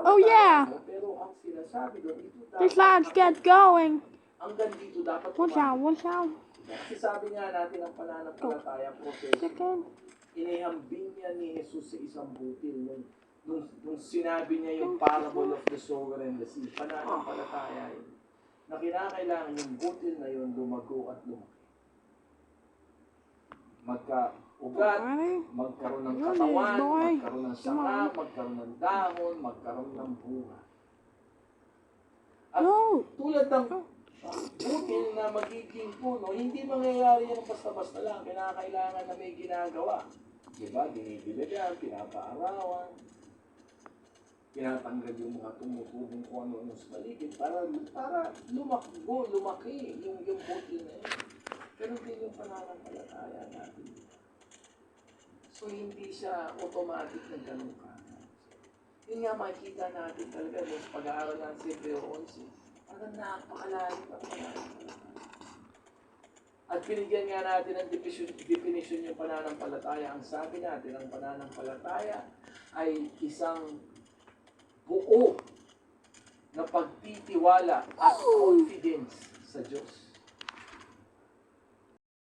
Oh yeah! Pero ang sinasabi doon, ito This dapat lads get going! hanggang dito dapat Watch out, watch out! Kasi sabi nga natin ang pananampalataya proseso. Chicken. Inihambing niya ni Jesus sa isang butil nung sinabi niya yung parable of the sower and the seed. Pananampalataya yun. Na kinakailangan yung butil na yun lumago at lumaki. Magka-ugat, magkaroon ng katawan, magkaroon ng sanga, magkaroon ng dahon, magkaroon ng bunga. At tulad ng butil na magiging puno, hindi mangyayari yan basta-basta lang. Kinakailangan na may ginagawa. Diba? Dinidilagan, pinapaarawan, pinatanggal yung mga tumutubong kung ano sa paligid para lumaki yung butil na yun. Pero din yung pananampalataya natin. So, hindi siya automatic na ganun ka. Yun nga makikita natin talaga sa pag-aaral ng Hebreo 11. Parang napakalalim ang pananampalataya. At binigyan nga natin ng definition yung pananampalataya. Ang sabi natin, ang pananampalataya ay isang buo na pagtitiwala at confidence sa Diyos.